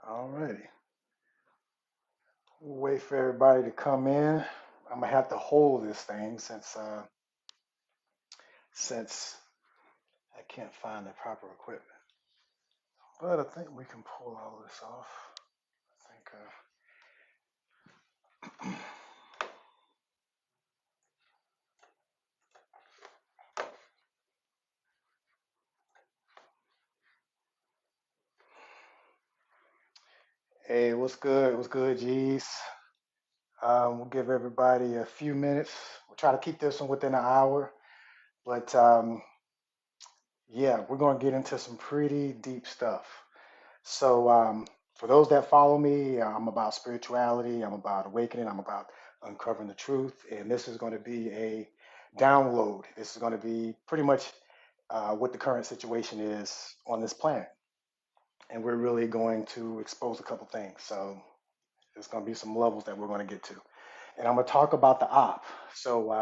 All righty. We'll wait for everybody to come in. I'm gonna have to hold this thing since I can't find the proper equipment. But I think we can pull all this off. I think. Hey, what's good? What's good, G's? We'll give everybody a few minutes. We'll try to keep this one within an hour. But yeah, we're gonna get into some pretty deep stuff. So, for those that follow me, I'm about spirituality, I'm about awakening, I'm about uncovering the truth, and this is going to be a download. This is going to be pretty much what the current situation is on this planet, and we're really going to expose a couple things. So, there's going to be some levels that we're going to get to, and I'm going to talk about the op. So,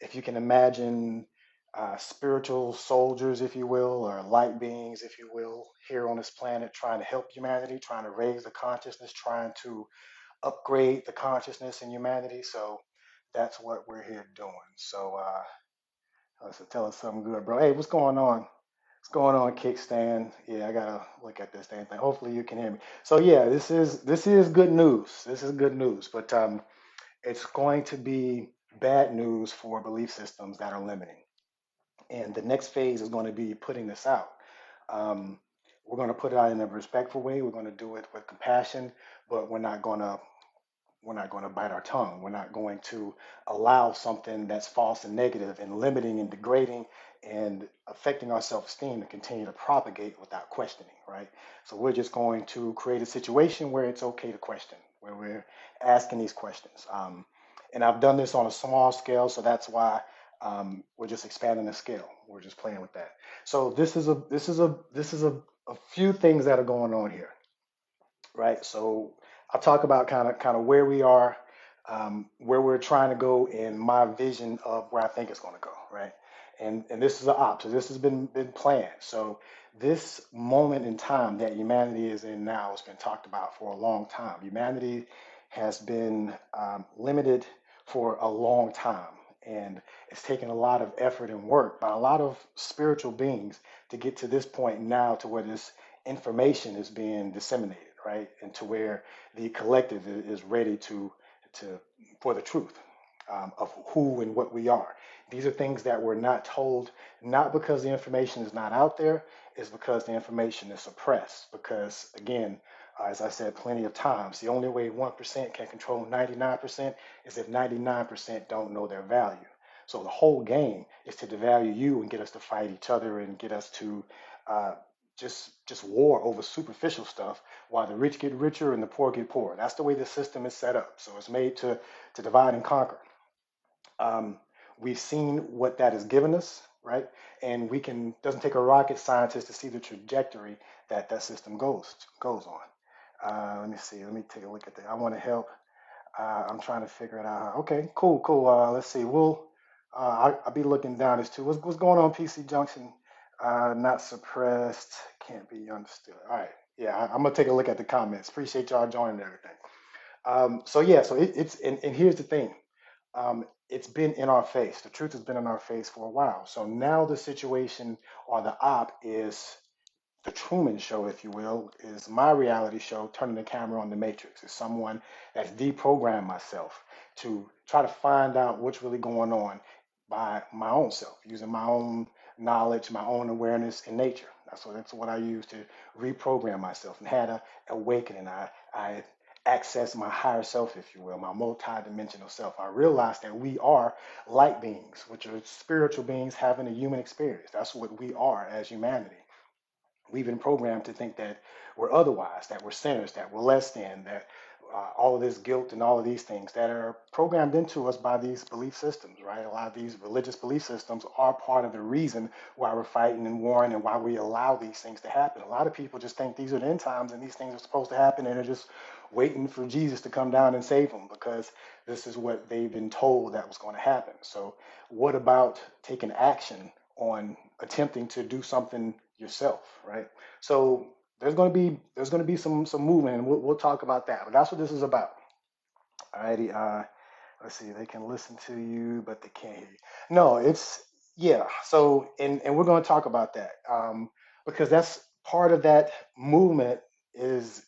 if you can imagine spiritual soldiers, if you will, or light beings, if you will, here on this planet, trying to help humanity, trying to raise the consciousness, trying to upgrade the consciousness in humanity. So that's what we're here doing. So let's tell us something good, bro. Hey, what's going on? What's going on, Kickstand? Yeah, I gotta look at this damn thing. Hopefully you can hear me. So yeah, this is good news. This is good news, but it's going to be bad news for belief systems that are limiting. And the next phase is going to be putting this out. Um, we're going to put it out in a respectful way. We're going to do it with compassion, but we're not going to bite our tongue. We're not going to allow something that's false and negative and limiting and degrading and affecting our self-esteem to continue to propagate without questioning, right? So we're just going to create a situation where it's okay to question, where we're asking these questions. And I've done this on a small scale, so that's why we're just expanding the scale. We're just playing with that. So this is a few things that are going on here, right? So I'll talk about kind of where we are, where we're trying to go, and my vision of where I think it's going to go, right? And this is an op, so this has been planned. So this moment in time that humanity is in now has been talked about for a long time. Humanity has been limited for a long time. And it's taken a lot of effort and work by a lot of spiritual beings to get to this point now to where this information is being disseminated, right? And to where the collective is ready to for the truth of who and what we are. These are things that we're not told, not because the information is not out there, it's because the information is suppressed. Because again, as I said plenty of times, the only way 1% can control 99% is if 99% don't know their value. So the whole game is to devalue you and get us to fight each other and get us to uh, just war over superficial stuff while the rich get richer and the poor get poorer. That's the way the system is set up. So it's made to divide and conquer. Um, we've seen what that has given us, right? And we can doesn't take a rocket scientist to see the trajectory that that system goes on. Let me see. Let me take a look at that. I want to help. I'm trying to figure it out. Okay, cool, cool. Let's see. I'll be looking down this too. What's going on, PC Junction? Not suppressed. Can't be understood. All right. Yeah, I'm gonna take a look at the comments. Appreciate y'all joining and everything. So yeah, so it's and here's the thing. It's been in our face. The truth has been in our face for a while. So now the situation or the op is the Truman Show, if you will, is my reality show turning the camera on the Matrix. It's someone that's deprogrammed myself to try to find out what's really going on by my own self, using my own knowledge, my own awareness in nature. That's what I use to reprogram myself and had a awakening. I access my higher self, if you will, my multi-dimensional self. I realized that we are light beings, which are spiritual beings having a human experience. That's what we are as humanity. We've been programmed to think that we're otherwise, that we're sinners, that we're less than, that all of this guilt and all of these things that are programmed into us by these belief systems, right? A lot of these religious belief systems are part of the reason why we're fighting and warring and why we allow these things to happen. A lot of people just think these are the end times and these things are supposed to happen and they're just waiting for Jesus to come down and save them because this is what they've been told that was going to happen. So, what about taking action on attempting to do something yourself, right? So there's gonna be some movement, and we'll talk about that. But that's what this is about. Alrighty. Let's see. They can listen to you, but they can't hear you. No, it's yeah. So and we're going to talk about that because that's part of that movement is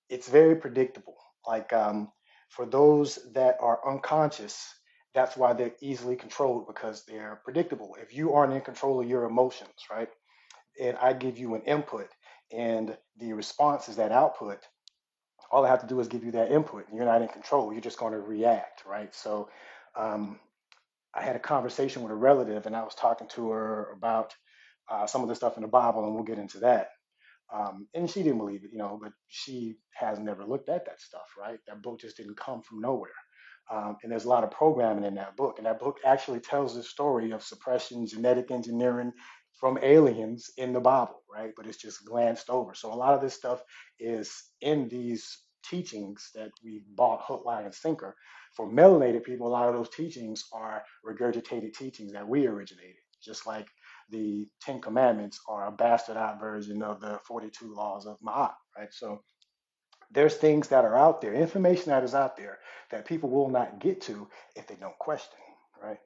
it's very predictable. Like for those that are unconscious, that's why they're easily controlled because they're predictable. If you aren't in control of your emotions, right, and I give you an input and the response is that output, all I have to do is give you that input. You're not in control. You're just going to react, right? So, um, I had a conversation with a relative, and I was talking to her about some of the stuff in the Bible, and we'll get into that. And she didn't believe it, but she has never looked at that stuff, right? That book just didn't come from nowhere. And there's a lot of programming in that book. And that book actually tells the story of suppression, genetic engineering from aliens in the Bible, right? But it's just glanced over. So a lot of this stuff is in these teachings that we bought hook, line, and sinker. For melanated people, a lot of those teachings are regurgitated teachings that we originated, just like the Ten Commandments are a bastardized version of the 42 laws of Ma'at, right? So there's things that are out there, information that is out there that people will not get to if they don't question, right?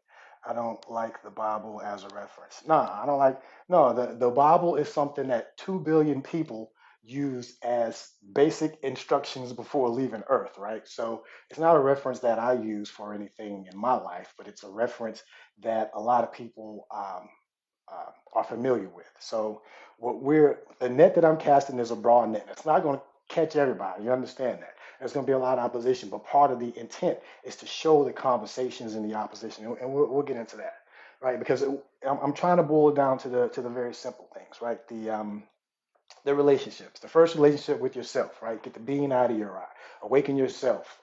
I don't like the Bible as a reference. Nah, I don't like, no, the Bible is something that 2 billion people use as basic instructions before leaving Earth, right? So it's not a reference that I use for anything in my life, but it's a reference that a lot of people are familiar with. So the net that I'm casting is a broad net. It's not going to catch everybody. You understand that? There's going to be a lot of opposition, but part of the intent is to show the conversations in the opposition, and we'll get into that, right? Because I'm trying to boil it down to the very simple things, right? The relationships, the first relationship with yourself, right? Get the bean out of your eye, awaken yourself,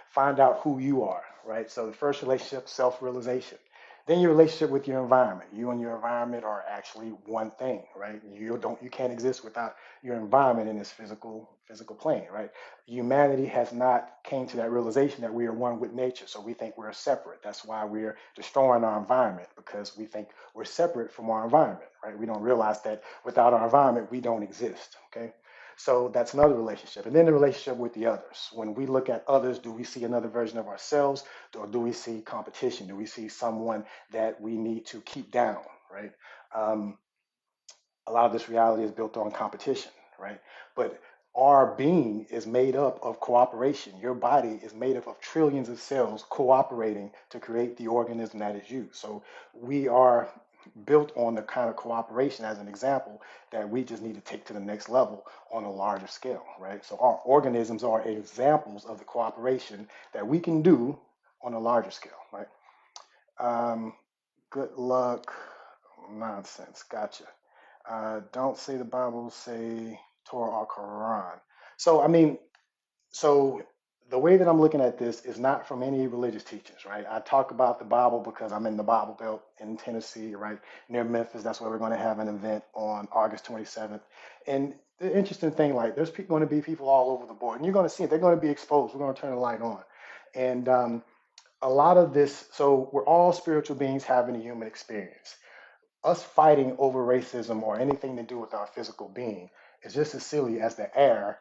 find out who you are, right? So the first relationship, self-realization. Then your relationship with your environment. You and your environment are actually one thing, right? You can't exist without your environment in this physical plane, right? Humanity has not came to that realization that we are one with nature, so we think we're separate. That's why we're destroying our environment because we think we're separate from our environment, right? We don't realize that without our environment, we don't exist, okay? So that's another relationship. And then the relationship with the others. When we look at others, do we see another version of ourselves or do we see competition? Do we see someone that we need to keep down, right? Um, a lot of this reality is built on competition, right? But our being is made up of cooperation. Your body is made up of trillions of cells cooperating to create the organism that is you. So we are built on the kind of cooperation, as an example, that we just need to take to the next level on a larger scale, right? So our organisms are examples of the cooperation that we can do on a larger scale, right? Um, good luck. Nonsense. Gotcha. Don't say the Bible, say Torah or Quran. So, I mean, so the way that I'm looking at this is not from any religious teachings, right? I talk about the Bible because I'm in the Bible Belt in Tennessee, right near Memphis. That's where we're going to have an event on August 27th. And the interesting thing, like, there's going to be people all over the board, and you're going to see it. They're going to be exposed. We're going to turn the light on, and a lot of this. So we're all spiritual beings having a human experience. Us fighting over racism or anything to do with our physical being is just as silly as the air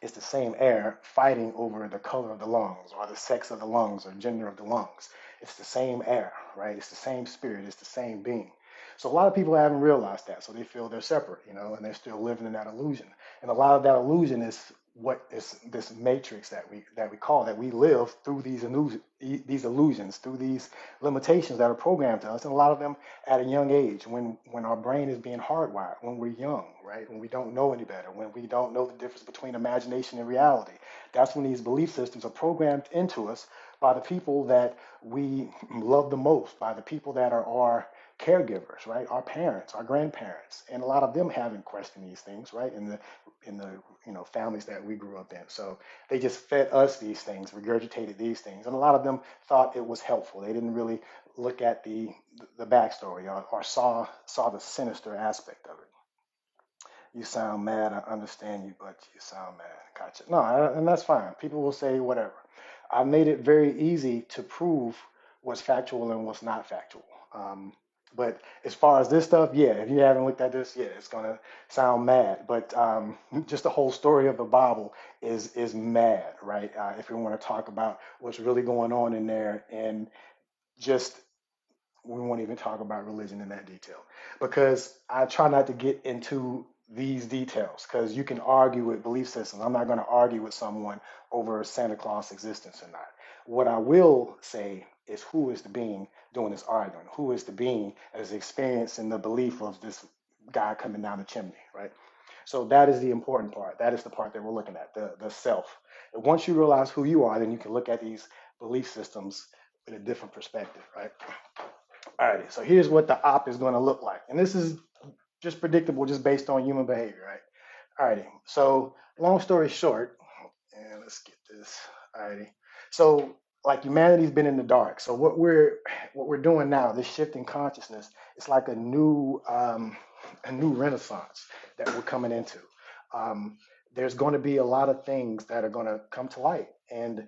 is the same air fighting over the color of the lungs or the sex of the lungs or gender of the lungs. It's the same air, right? It's the same spirit, it's the same being. So a lot of people haven't realized that, so they feel they're separate, and they're still living in that illusion. And a lot of that illusion is what is this matrix that we call that we live through these illusions, through these limitations that are programmed to us, and a lot of them at a young age, when our brain is being hardwired, when we're young, right? When we don't know any better, when we don't know the difference between imagination and reality. That's when these belief systems are programmed into us by the people that we love the most, by the people that are our caregivers, right? Our parents, our grandparents, and a lot of them haven't questioned these things, right? In the families that we grew up in. So they just fed us these things, regurgitated these things, and a lot of them thought it was helpful. They didn't really look at the backstory or saw the sinister aspect of it. You sound mad. I understand you, but you sound mad. Gotcha. No, and that's fine. People will say whatever. I made it very easy to prove what's factual and what's not factual. Um, But as far as this stuff, yeah, if you haven't looked at this, yeah, it's gonna sound mad. But just the whole story of the Bible is mad, right? If we want to talk about what's really going on in there, and just we won't even talk about religion in that detail because I try not to get into these details because you can argue with belief systems. I'm not going to argue with someone over Santa Claus existence or not. What I will say is who is the being doing this arguing? Who is the being that is experiencing the belief of this guy coming down the chimney, right? So that is the important part. That is the part that we're looking at, the self. And once you realize who you are, then you can look at these belief systems with a different perspective, right? All right, so here's what the op is going to look like. And this is just predictable just based on human behavior, right? All righty, so long story short, and let's get this. All righty, so like humanity's been in the dark. So what we're doing now, this shift in consciousness, it's like a new renaissance that we're coming into. Um, there's going to be a lot of things that are going to come to light, and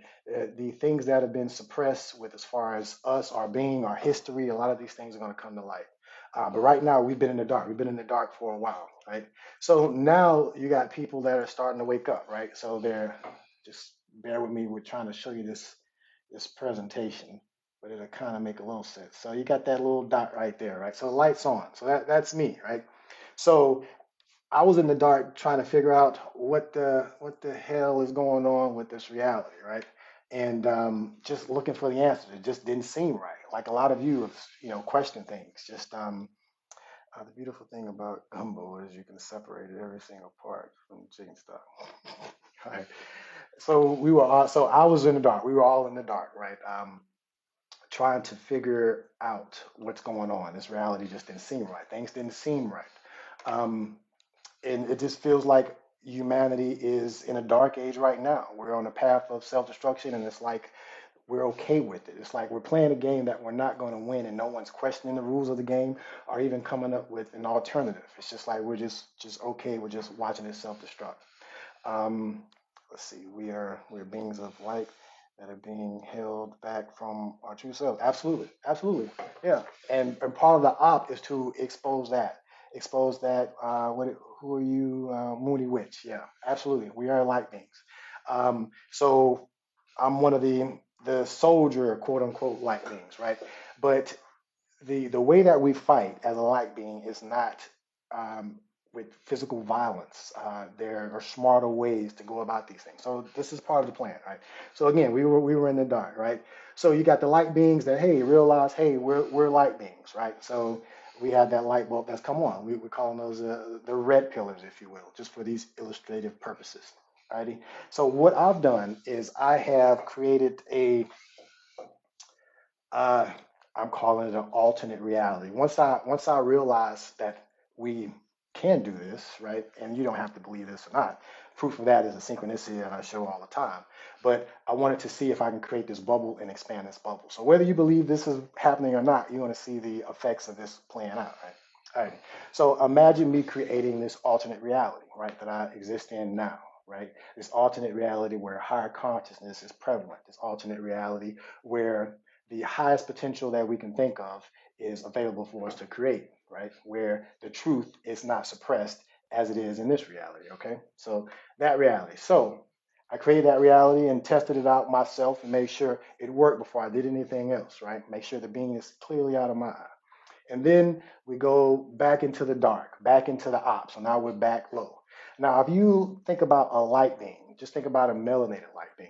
the things that have been suppressed with as far as us, our being, our history, a lot of these things are going to come to light. But right now, we've been in the dark. We've been in the dark for a while, right? So now you got people that are starting to wake up, right? So they're just bear with me. We're trying to show you this presentation, but it'll kind of make a little sense. So you got that little dot right there, right? So the light's on. So that's me, right? So I was in the dark trying to figure out what the hell is going on with this reality, right? And just looking for the answers. It just didn't seem right. Like a lot of you have, questioned things. Just the beautiful thing about gumbo is you can separate every single part from the chicken stock. Right. So so I was in the dark. We were all in the dark, right? Trying to figure out what's going on. This reality just didn't seem right. Things didn't seem right. Um, and it just feels like humanity is in a dark age right now. We're on a path of self-destruction, and it's like we're okay with it. It's like we're playing a game that we're not going to win, and no one's questioning the rules of the game or even coming up with an alternative. It's just like we're just okay. We're just watching it self-destruct. Um, let's see. We're beings of light that are being held back from our true self. Absolutely, absolutely, yeah. And part of the op is to expose that. Expose that. Who are you, Mooney Witch? Yeah, absolutely. We are light beings. So I'm one of the soldier, quote unquote, light beings, right? But the way that we fight as a light being is not um, with physical violence. There are smarter ways to go about these things. So this is part of the plan, right? So again, we were in the dark, right? So you got the light beings that hey realize hey we're light beings, right? So we have that light bulb that's come on. We're calling those the red pillars, if you will, just for these illustrative purposes. Alrighty. So what I've done is I have created uh, I'm calling it an alternate reality. Once I realized that we can do this, right? And you don't have to believe this or not. Proof of that is a synchronicity that I show all the time. But I wanted to see if I can create this bubble and expand this bubble. So whether you believe this is happening or not, you're going to see the effects of this playing out, right? All right. So imagine me creating this alternate reality, right, that I exist in now, right? This alternate reality where higher consciousness is prevalent. This alternate reality where the highest potential that we can think of is available for us to create, right? Where the truth is not suppressed as it is in this reality, okay? So that reality. So I created that reality and tested it out myself and made sure it worked before I did anything else, right? Make sure the being is clearly out of my eye. And then we go back into the dark, back into the ops. So now we're back low. Now, if you think about a light beam, just think about a melanated light beam.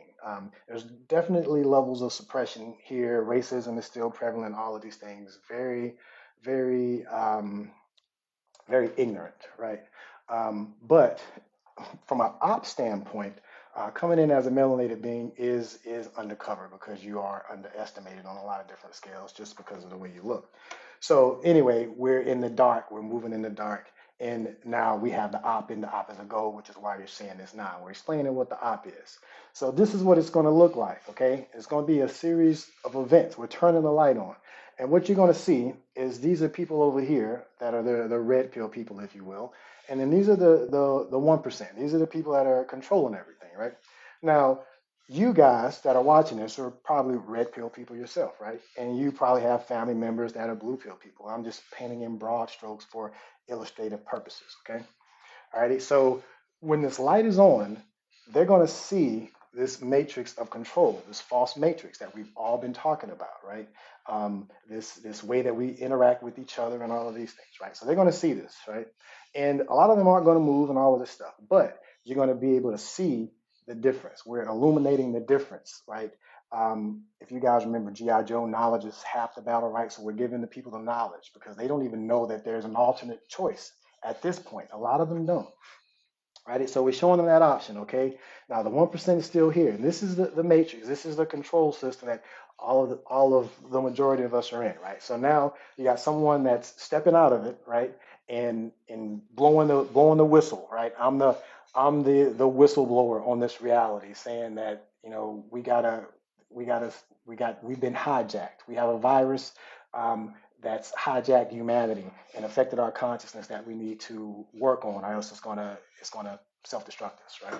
There's definitely levels of suppression here. Racism is still prevalent. All of these things, very, very, very ignorant, right? But from an op standpoint, coming in as a melanated being is undercover because you are underestimated on a lot of different scales just because of the way you look. So anyway, we're in the dark. We're moving in the dark, and now we have the op in the op as a goal, which is why you're seeing this now. We're explaining what the op is. So this is what it's going to look like. Okay, it's going to be a series of events. We're turning the light on. And what you're going to see is these are people over here that are the red pill people, if you will, and then these are the 1%. These are the people that are controlling everything, right? Now, You guys that are watching this are probably red pill people yourself, right? And you probably have family members that are blue pill people. I'm just painting in broad strokes for illustrative purposes, okay? Alrighty, so when this light is on, they're going to see this matrix of control, this false matrix that we've all been talking about, right? This way that we interact with each other and all of these things, right? So they're going to see this, right? And a lot of them aren't going to move and all of this stuff, but you're going to be able to see the difference. We're illuminating the difference, right? If you guys remember G.I. Joe, knowledge is half the battle, right? So we're giving the people the knowledge because they don't even know that there's an alternate choice at this point. A lot of them don't, right? So we're showing them that option, okay? Now the 1% is still here. And this is the matrix. This is the control system that all of the majority of us are in, right? So now you got someone that's stepping out of it, right? And blowing the whistle, right? I'm the whistleblower on this reality, saying that, we've been hijacked. We have a virus that's hijacked humanity and affected our consciousness that we need to work on, or else it's gonna self-destruct us, right?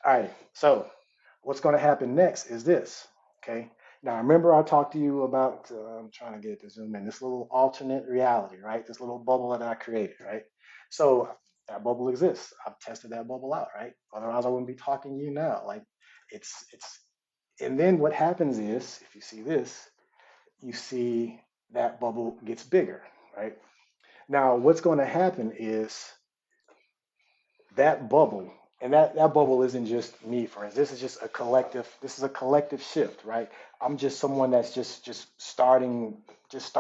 All right. So what's gonna happen next is this. Okay. Now remember I talked to you about I'm trying to get it to zoom in, this little alternate reality, right? This little bubble that I created, right? So that bubble exists. I've tested that bubble out, right? Otherwise I wouldn't be talking to you now. Like it's and then what happens is if you see this, you see that bubble gets bigger, right? Now, what's going to happen is that bubble, and that bubble isn't just me, friends. This is just a collective. This is a collective shift, right? I'm just someone that's just starting just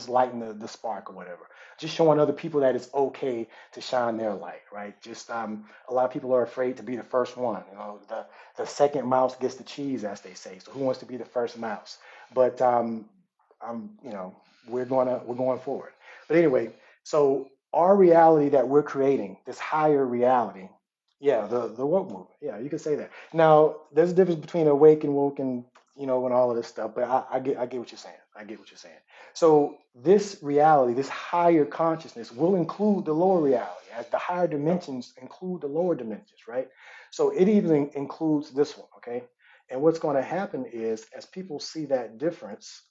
lighting the spark or whatever. Just showing other people that it's okay to shine their light, right? Just a lot of people are afraid to be the first one. The second mouse gets the cheese, as they say. So who wants to be the first mouse? But I'm we're going forward. But anyway, so our reality that we're creating, this higher reality, yeah, the woke movement, yeah, you can say that. Now, there's a difference between awake and woke and and all of this stuff, but I get what you're saying. I get what you're saying. So this reality, this higher consciousness will include the lower reality, as the higher dimensions include the lower dimensions, right? So it even includes this one, okay? And what's going to happen is as people see that difference,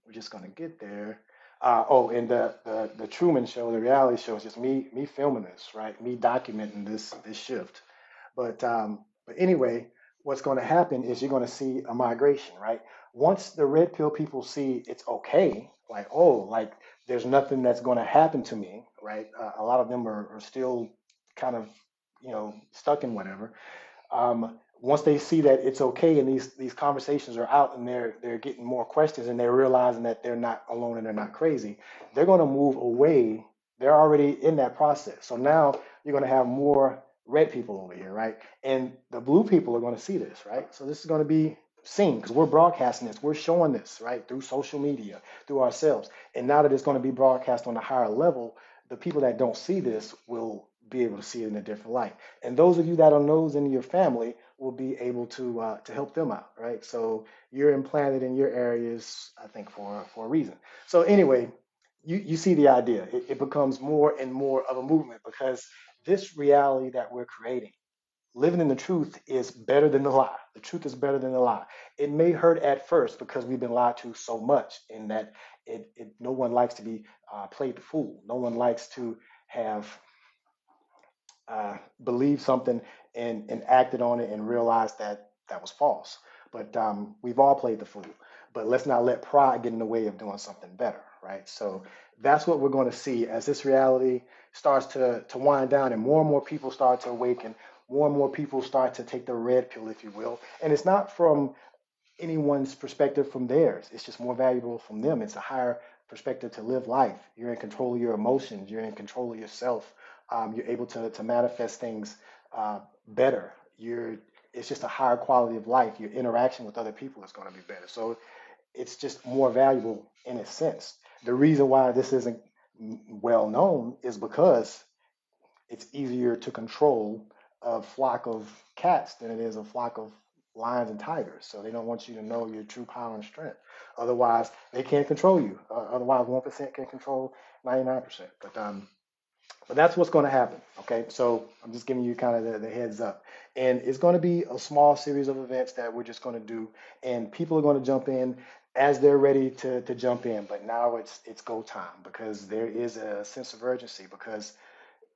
we're just gonna get there. Oh, and the Truman Show, the reality show, is just me filming this, right? Me documenting this shift. But anyway, what's going to happen is you're going to see a migration, right? Once the red pill people see it's okay, like like there's nothing that's going to happen to me, right? A lot of them are still kind of stuck in whatever. Once they see that it's okay and these conversations are out and they're getting more questions and they're realizing that they're not alone and they're not crazy, they're going to move away. They're already in that process. So now you're going to have more red people over here, right? And the blue people are going to see this, right? So this is going to be seen because we're broadcasting this, we're showing this, right, through social media, through ourselves. And now that it's going to be broadcast on a higher level, the people that don't see this will be able to see it in a different light. And those of you that are those in your family will be able to help them out, right? So you're implanted in your areas, I think, for a reason. So anyway, you see the idea. It becomes more and more of a movement because this reality that we're creating, living in the truth, is better than the lie. The truth is better than the lie. It may hurt at first because we've been lied to so much, in that no one likes to be played the fool. No one likes to have believed something and acted on it and realized that that was false. But we've all played the fool. But let's not let pride get in the way of doing something better, right? So that's what we're going to see as this reality starts to wind down and more people start to awaken. More and more people start to take the red pill, if you will. And it's not from anyone's perspective from theirs. It's just more valuable from them. It's a higher perspective to live life. You're in control of your emotions. You're in control of yourself. You're able to manifest things better. It's just a higher quality of life. Your interaction with other people is going to be better. So it's just more valuable in a sense. The reason why this isn't well known is because it's easier to control a flock of cats than it is a flock of lions and tigers. So they don't want you to know your true power and strength. Otherwise, they can't control you. Otherwise, 1% can control 99%. But that's what's going to happen. Okay. Okay, so I'm just giving you kind of the heads up. And it's going to be a small series of events that we're just going to do, and people are going to jump in as they're ready to jump in. But now it's go time because there is a sense of urgency. Because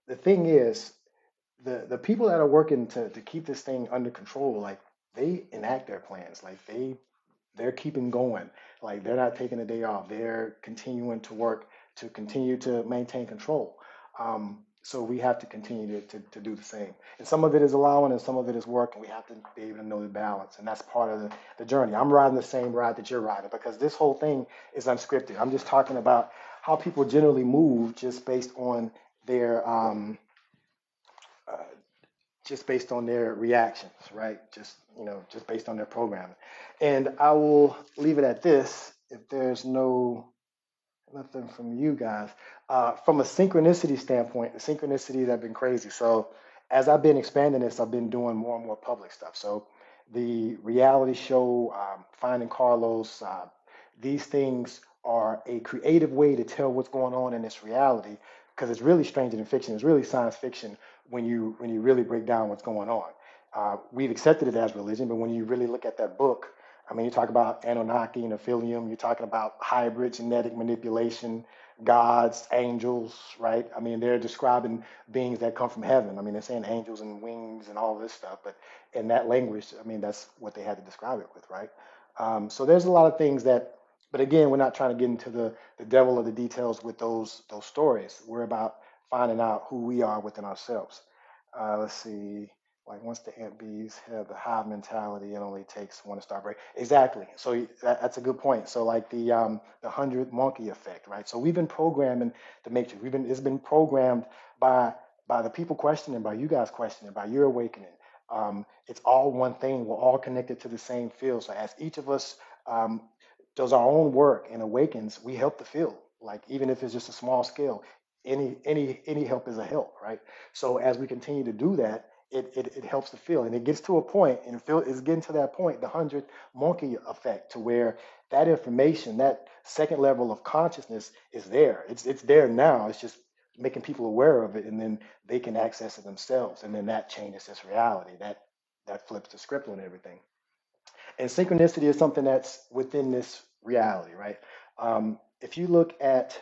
the thing is, the people that are working to keep this thing under control, like they enact their plans, like they're keeping going. Like they're not taking a day off. They're continuing to work to continue to maintain control. So we have to continue to do the same. And some of it is allowing and some of it is work. And we have to be able to know the balance. And that's part of the journey. I'm riding the same ride that you're riding because this whole thing is unscripted. I'm just talking about how people generally move uh, just based on their reactions, right? Just, just based on their programming. And I will leave it at this. If there's nothing from you guys, from a synchronicity standpoint, the synchronicities have been crazy. So as I've been expanding this, I've been doing more and more public stuff. So the reality show, Finding Carlos, these things are a creative way to tell what's going on in this reality because it's really stranger than fiction. It's really science fiction when you really break down what's going on. We've accepted it as religion, but when you really look at that book, I mean, you talk about Anunnaki, Nephilium, you're talking about hybrid genetic manipulation, gods, angels, right? I mean, they're describing beings that come from heaven. I mean, they're saying angels and wings and all this stuff, but in that language, I mean, that's what they had to describe it with, right? So there's a lot of things that, but again, we're not trying to get into the devil of the details with those stories. We're about finding out who we are within ourselves. Let's see. Like once the ant bees have the hive mentality, it only takes one to start break. Exactly. So that's a good point. So like the 100 monkey effect, right? So we've been programming the matrix. It's been programmed by the people questioning, by you guys questioning, by your awakening. It's all one thing. We're all connected to the same field. So as each of us um, does our own work and awakens, we help the field. Like even if it's just a small scale, any help is a help, right? So as we continue to do that, it helps the field, and it gets to a point, and it's getting to that point, the 100 monkey effect, to where that information, that second level of consciousness, is there. It's there now. It's just making people aware of it, and then they can access it themselves, and then that changes this reality. That flips the script on everything. And synchronicity is something that's within this reality, right? If you look at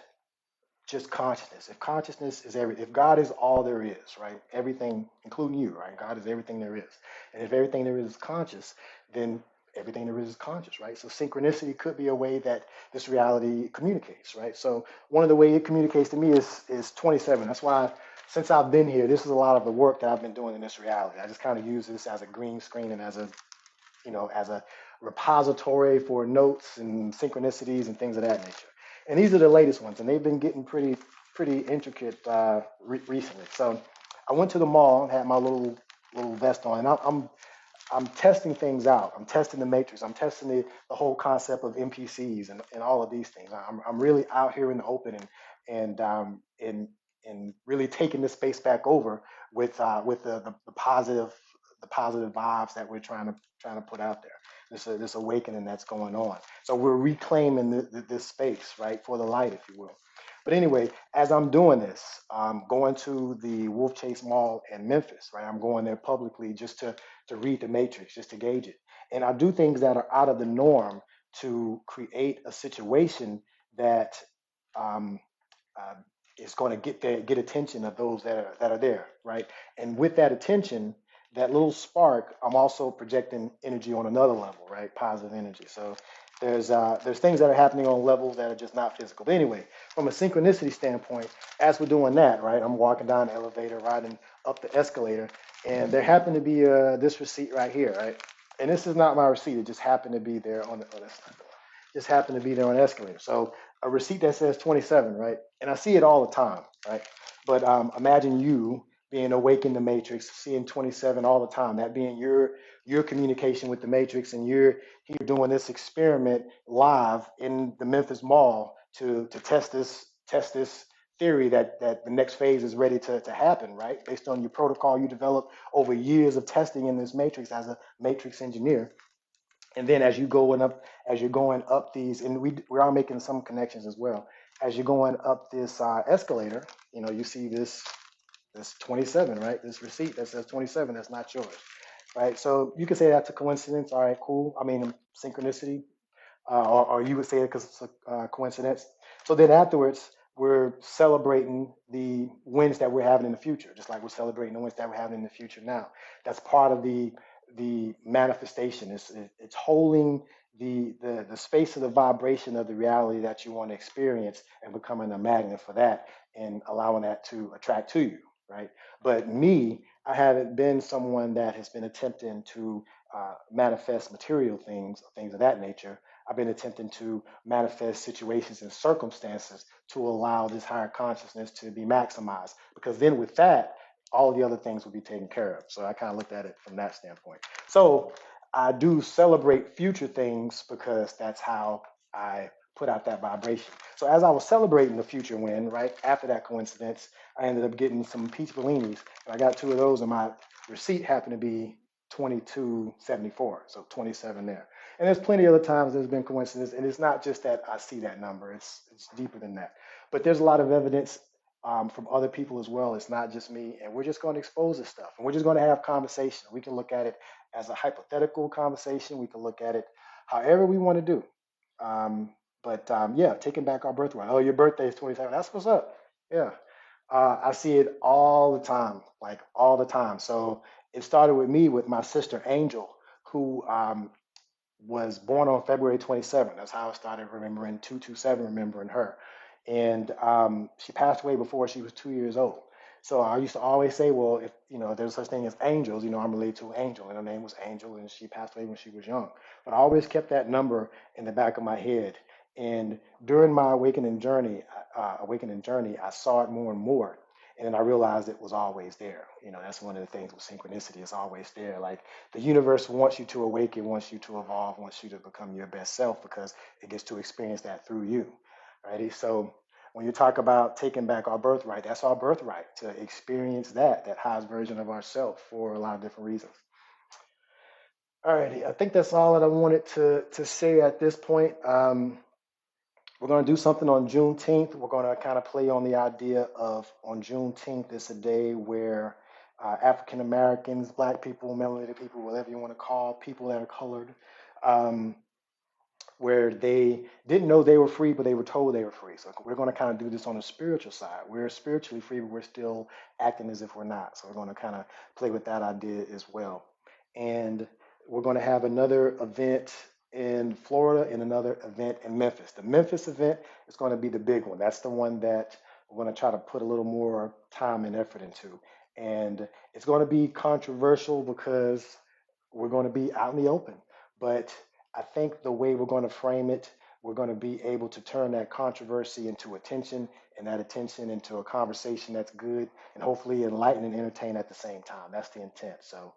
just consciousness, if God is all there is, right? Everything, including you, right? God is everything there is. And if everything there is conscious, then everything there is conscious, right? So synchronicity could be a way that this reality communicates, right? So one of the way it communicates to me is 27. That's why since I've been here, this is a lot of the work that I've been doing in this reality. I just kind of use this as a green screen and as a repository for notes and synchronicities and things of that nature. And these are the latest ones, and they've been getting pretty intricate recently. So I went to the mall and had my little vest on, and I'm testing things out. I'm testing the matrix. I'm testing the whole concept of NPCs and all of these things. I'm really out here in the open and really taking the space back over with the positive vibes that we're trying to put out there. This awakening that's going on. So we're reclaiming this space, right, for the light, if you will. But anyway, as I'm doing this, I'm going to the Wolf Chase Mall in Memphis, right? I'm going there publicly just to read the matrix, just to gauge it. And I do things that are out of the norm to create a situation that um, uh, is going to get attention of those that are there, right? And with that attention, that little spark, I'm also projecting energy on another level, right? Positive energy. So there's things that are happening on levels that are just not physical. But anyway, from a synchronicity standpoint, as we're doing that, right? I'm walking down the elevator, riding up the escalator, and there happened to be this receipt right here, right? And this is not my receipt. It just happened to be there on the. Oh, that's not the one. Just happened to be there on the escalator. So a receipt that says 27, right? And I see it all the time, right? But imagine you being awake in the matrix, seeing 27 all the time, that being your communication with the matrix, and you're here doing this experiment live in the Memphis Mall to test this theory that the next phase is ready to happen, right? Based on your protocol you developed over years of testing in this matrix as a matrix engineer. And then as you're going up these, and we are making some connections as well. As you're going up this escalator, you see this. That's 27, right? This receipt that says 27, that's not yours, right? So you could say that's a coincidence. All right, cool. I mean, synchronicity, or you would say it because it's a coincidence. So then afterwards, we're celebrating the wins that we're having in the future, just like we're celebrating the wins that we're having in the future now. That's part of the manifestation. It's holding the space of the vibration of the reality that you want to experience and becoming a magnet for that and allowing that to attract to you, right? But me, I haven't been someone that has been attempting to manifest material things, things of that nature. I've been attempting to manifest situations and circumstances to allow this higher consciousness to be maximized. Because then with that, all the other things will be taken care of. So I kind of looked at it from that standpoint. So I do celebrate future things because that's how I put out that vibration. So as I was celebrating the future win, right after that coincidence, I ended up getting some peach bellinis. I got two of those, and my receipt happened to be 2274, so 27 there. And there's plenty of other times there's been coincidence, and it's not just that I see that number; it's deeper than that. But there's a lot of evidence from other people as well. It's not just me, and we're just going to expose this stuff, and we're just going to have conversation. We can look at it as a hypothetical conversation. We can look at it however we want to do. Um, but yeah, taking back our birthright. Oh, your birthday is 27. That's what's up. Yeah. I see it all the time, like all the time. So it started with me with my sister Angel, who was born on February 27th. That's how I started remembering 227, remembering her. And she passed away before she was 2 years old. So I used to always say, well, if there's such thing as angels, I'm related to an angel, and her name was Angel, and she passed away when she was young. But I always kept that number in the back of my head. And during my awakening journey, I saw it more and more. And then I realized it was always there. That's one of the things with synchronicity. It's always there. Like the universe wants you to awaken, wants you to evolve, wants you to become your best self because it gets to experience that through you. Righty. So when you talk about taking back our birthright, that's our birthright to experience that highest version of ourselves for a lot of different reasons. Alrighty, I think that's all that I wanted to say at this point. We're going to do something on Juneteenth. We're going to kind of play on the idea of on Juneteenth, it's a day where African Americans, Black people, melanated people, whatever you want to call people that are colored, um, where they didn't know they were free, but they were told they were free. So we're going to kind of do this on the spiritual side. We're spiritually free, but we're still acting as if we're not. So we're going to kind of play with that idea as well. And we're going to have another event in Florida and another event in Memphis. The Memphis event is going to be the big one. That's the one that we're going to try to put a little more time and effort into. And it's going to be controversial because we're going to be out in the open. But I think the way we're going to frame it, we're going to be able to turn that controversy into attention and that attention into a conversation that's good and hopefully enlighten and entertain at the same time. That's the intent. So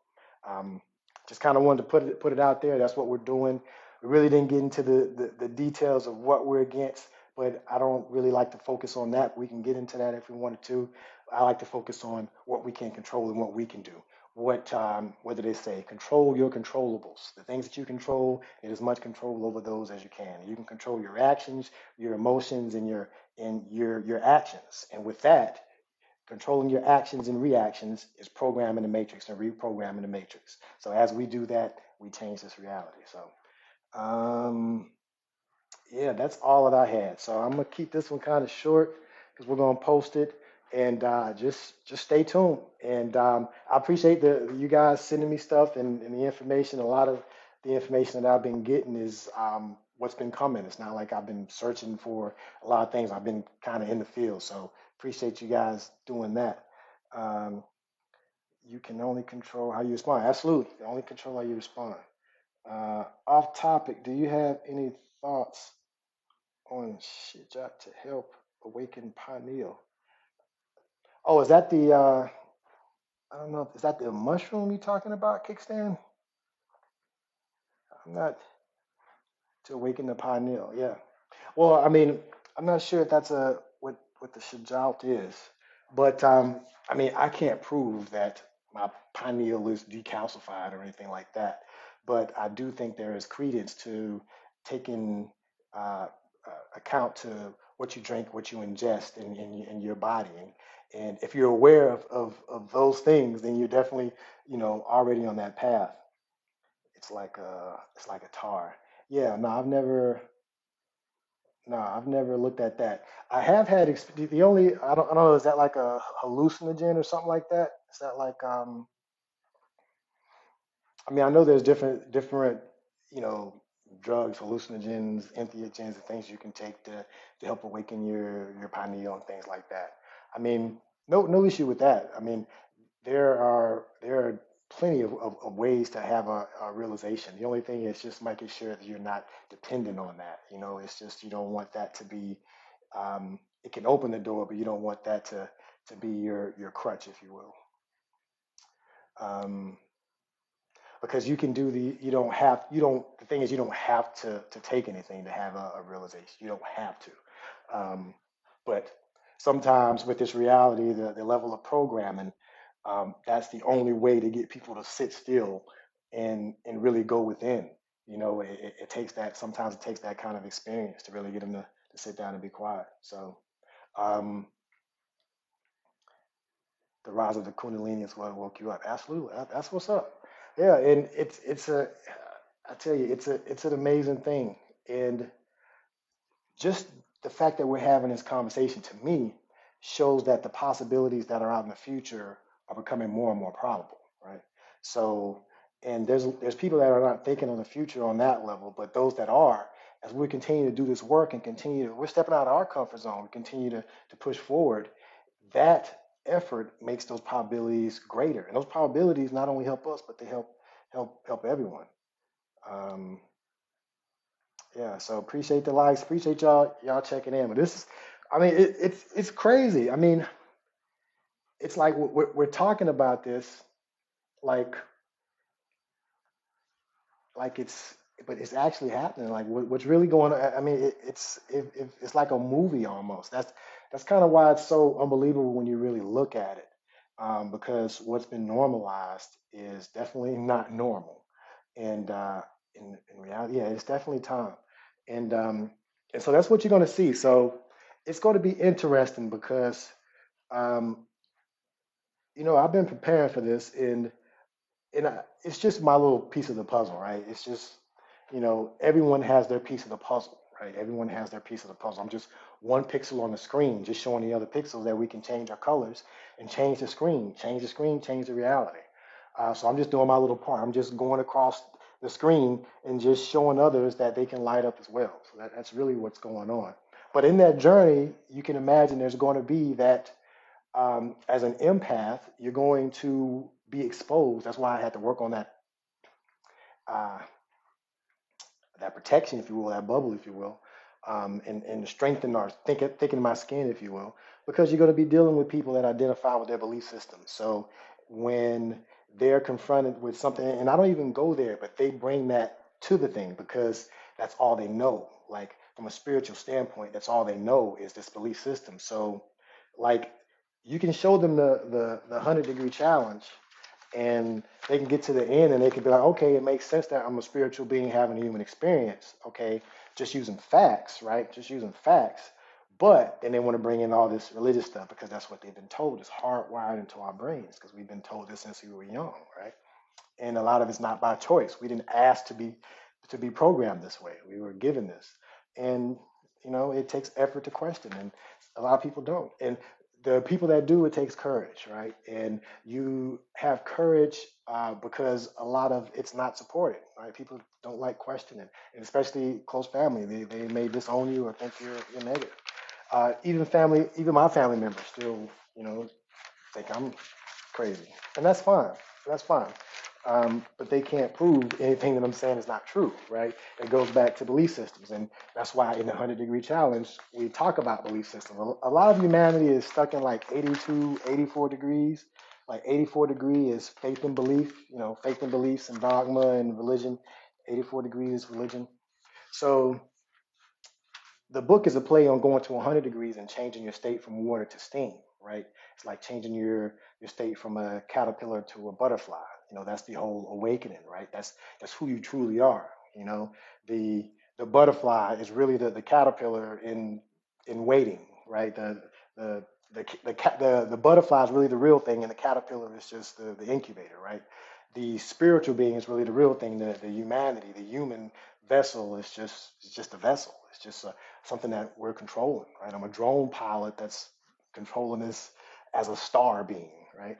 um, just kind of wanted to put it out there. That's what we're doing. We really didn't get into the details of what we're against, but I don't really like to focus on that. We can get into that if we wanted to. I like to focus on what we can control and what we can do. What do they say? Control your controllables. The things that you control, get as much control over those as you can. You can control your actions, your emotions, and your actions. And with that, controlling your actions and reactions is programming the matrix and reprogramming the matrix. So as we do that, we change this reality. So yeah, that's all that I had. So I'm gonna keep this one kind of short because we're gonna post it, and just stay tuned. And I appreciate the you guys sending me stuff and the information. A lot of the information that I've been getting is what's been coming. It's not like I've been searching for a lot of things. I've been kind of in the field. So appreciate you guys doing that. Um, you can only control how you respond. Absolutely, you can only control how you respond. Off topic, do you have any thoughts on Shijat to help awaken pineal? Oh, is that the I don't know, is that the mushroom you talking about, Kickstand? I'm not to awaken the pineal. Yeah. Well, I mean, I'm not sure if that's a what the Shijat is, but I mean, I can't prove that my pineal is decalcified or anything like that. But I do think there is credence to taking account to what you drink, what you ingest in your body, And if you're aware of those things, then you're definitely, already on that path. It's like a tar. Yeah, no, I've never looked at that. I have had the only I don't know, is that like a hallucinogen or something like that? Is that like I mean, I know there's different, you know, drugs, hallucinogens, entheogens, and things you can take to help awaken your pineal and things like that. I mean, no issue with that. I mean, there are plenty of ways to have a realization. The only thing is just making sure that you're not dependent on that. It's just you don't want that to be. It can open the door, but you don't want that to be your crutch, if you will. Um, because you can do the thing is you don't have to take anything to have a realization. You don't have to. But sometimes with this reality, the level of programming, that's the only way to get people to sit still and really go within. It takes that, sometimes it takes that kind of experience to really get them to sit down and be quiet. So um, the rise of the Kundalini is what woke you up. Absolutely. That's what's up. Yeah, and I tell you, it's an amazing thing. And just the fact that we're having this conversation to me shows that the possibilities that are out in the future are becoming more and more probable, right? So, and there's people that are not thinking on the future on that level, but those that are, as we continue to do this work and we're stepping out of our comfort zone, we continue to push forward. That effort makes those probabilities greater, and those probabilities not only help us, but they help everyone. Um, yeah, so appreciate the likes, appreciate y'all checking in. But this is, I mean, it's crazy. I mean, it's like we're talking about this like it's, but it's actually happening. Like what's really going on? I mean, it's like a movie almost. That's kind of why it's so unbelievable when you really look at it, because what's been normalized is definitely not normal, and in reality, yeah, it's definitely time, and um, and so that's what you're going to see. So it's going to be interesting because um, I've been preparing for this, and it's just my little piece of the puzzle, right? It's just, everyone has their piece of the puzzle, right? Everyone has their piece of the puzzle. I'm just one pixel on the screen, just showing the other pixels that we can change our colors and change the screen, change the reality. So I'm just doing my little part. I'm just going across the screen and just showing others that they can light up as well. So that's really what's going on. But in that journey, you can imagine there's going to be that as an empath, you're going to be exposed. That's why I had to work on uh, that protection, if you will, that bubble, if you will, and strengthen or thicken my skin, if you will, because you're going to be dealing with people that identify with their belief systems. So when they're confronted with something, and I don't even go there, but they bring that to the thing because that's all they know. Like from a spiritual standpoint, that's all they know is this belief system. So, like, you can show them the 100-degree challenge, and they can get to the end and they can be like, okay, it makes sense that I'm a spiritual being having a human experience. Okay, just using facts, right? Just using facts. But then they want to bring in all this religious stuff because that's what they've been told. It's hardwired into our brains because we've been told this since we were young, right? And a lot of it's not by choice. We didn't ask to be programmed this way. We were given this, and it takes effort to question, and a lot of people don't. And the people that do, it takes courage, right? And you have courage because a lot of it's not supported, right? People don't like questioning, and especially close family. They may disown you or think you're negative. Even my family members still, think I'm crazy, and that's fine. That's fine. But they can't prove anything that I'm saying is not true, right? It goes back to belief systems, and that's why in the 100-degree challenge we talk about belief systems. A lot of humanity is stuck in like 82, 84 degrees. Like 84 degree is faith and belief, faith and beliefs and dogma and religion. 84 degrees is religion. So the book is a play on going to 100 degrees and changing your state from water to steam, right? It's like changing your state from a caterpillar to a butterfly. That's the whole awakening, right? That's who you truly are. The butterfly is really the caterpillar in waiting, right? The the butterfly is really the real thing, and the caterpillar is just the incubator, right? The spiritual being is really the real thing. The humanity, the human vessel is just a vessel. It's just something that we're controlling, right? I'm a drone pilot that's controlling this as a star being, right?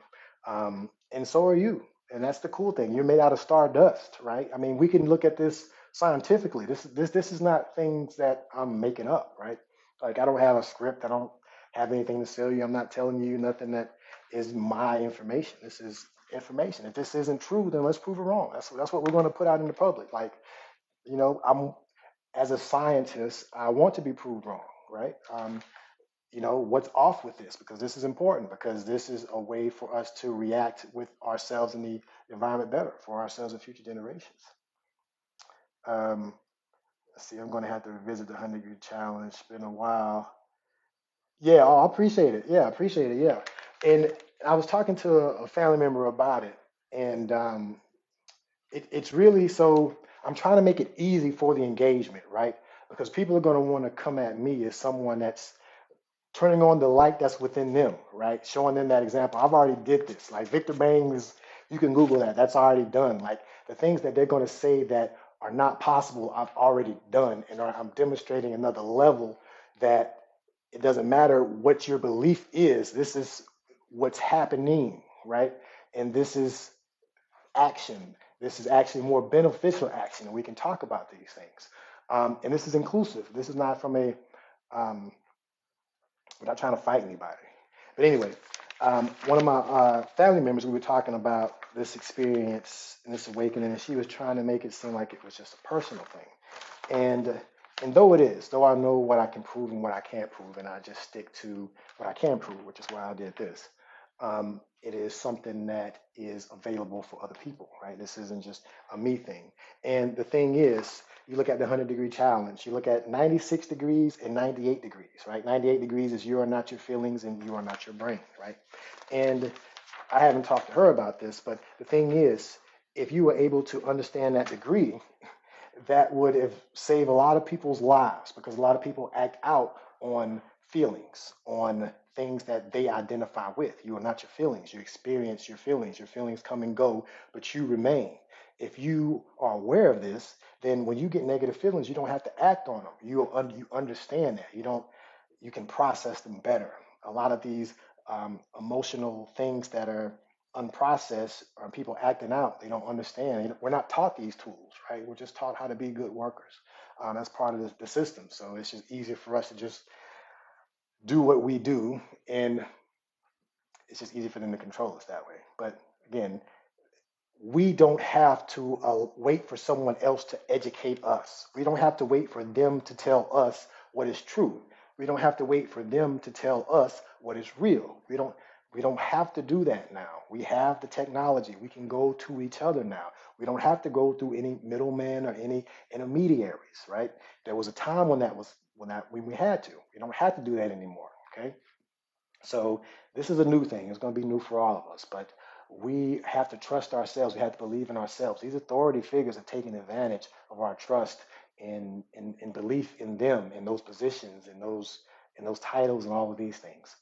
And so are you. And that's the cool thing. You're made out of stardust, right? I mean, we can look at this scientifically. This is not things that I'm making up, right? Like I don't have a script. I don't have anything to sell you. I'm not telling you nothing that is my information. This is information. If this isn't true, then let's prove it wrong. That's what we're going to put out in the public. Like, I'm as a scientist, I want to be proved wrong, right? What's off with this? Because this is important, because this is a way for us to react with ourselves and the environment better for ourselves and future generations. Um, let's see, I'm going to have to revisit the 100 degree challenge. It's been a while. Yeah, I appreciate it. Yeah, I appreciate it. Yeah. And I was talking to a family member about it, and it's really so I'm trying to make it easy for the engagement, right? Because people are going to want to come at me as someone that's turning on the light that's within them, right? Showing them that example. I've already did this. Like Victor Bangs, you can Google that. That's already done. Like the things that they're going to say that are not possible, I've already done, and I'm demonstrating another level that it doesn't matter what your belief is. This is what's happening, right? And this is action. This is actually more beneficial action, and we can talk about these things. And this is inclusive. This is not from a um, we're not trying to fight anybody. But anyway, one of my family members, we were talking about this experience and this awakening, and she was trying to make it seem like it was just a personal thing. And though it is, though I know what I can prove and what I can't prove, and I just stick to what I can prove, which is why I did this. It is something that is available for other people, right? This isn't just a me thing. And the thing is, you look at the 100 degree challenge, you look at 96 degrees and 98 degrees, right? 98 degrees is you are not your feelings and you are not your brain, right? And I haven't talked to her about this, but the thing is, if you were able to understand that degree, that would have saved a lot of people's lives, because a lot of people act out on feelings, on things that they identify with. You are not your feelings. You experience your feelings. Your feelings come and go, but you remain. If you are aware of this, then when you get negative feelings, you don't have to act on them. You understand that. You can process them better. A lot of these emotional things that are unprocessed or people acting out, they don't understand. We're not taught these tools, right? We're just taught how to be good workers. That's part of the system. So it's just easier for us to just do what we do, and it's just easy for them to control us that way. But again, we don't have to wait for someone else to educate us. We don't have to wait for them to tell us what is true. We don't have to wait for them to tell us what is real. We don't have to do that now. We have the technology. We can go to each other now. We don't have to go through any middlemen or any intermediaries, right? There was a time when we had to. We don't have to do that anymore. Okay. So this is a new thing. It's going to be new for all of us, but we have to trust ourselves. We have to believe in ourselves. These authority figures are taking advantage of our trust and belief in them, in those positions, in those titles, and all of these things.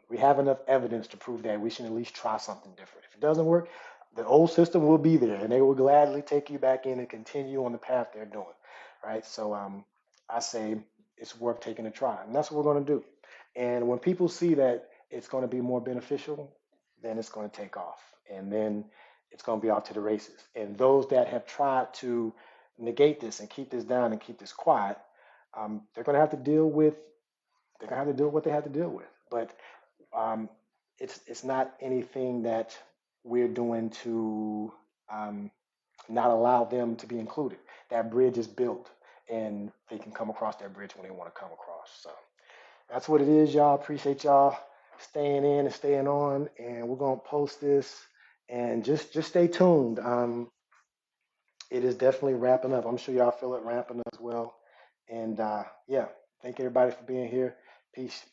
We have enough evidence to prove that we should at least try something different. If it doesn't work, the old system will be there, and they will gladly take you back in and continue on the path they're doing, right? So I say it's worth taking a try, and that's what we're going to do. And when people see that it's going to be more beneficial, then it's going to take off. And then it's going to be off to the races. And those that have tried to negate this and keep this down and keep this quiet, they're going to have to deal with they're going to have to deal with what they have to deal with. But um, it's not anything that we're doing to not allow them to be included. That bridge is built, and they can come across that bridge when they want to come across. So that's what it is, y'all. Appreciate y'all staying in and staying on. And we're gonna post this, and just stay tuned. It is definitely wrapping up. I'm sure y'all feel it ramping up as well. And yeah, thank everybody for being here. Peace.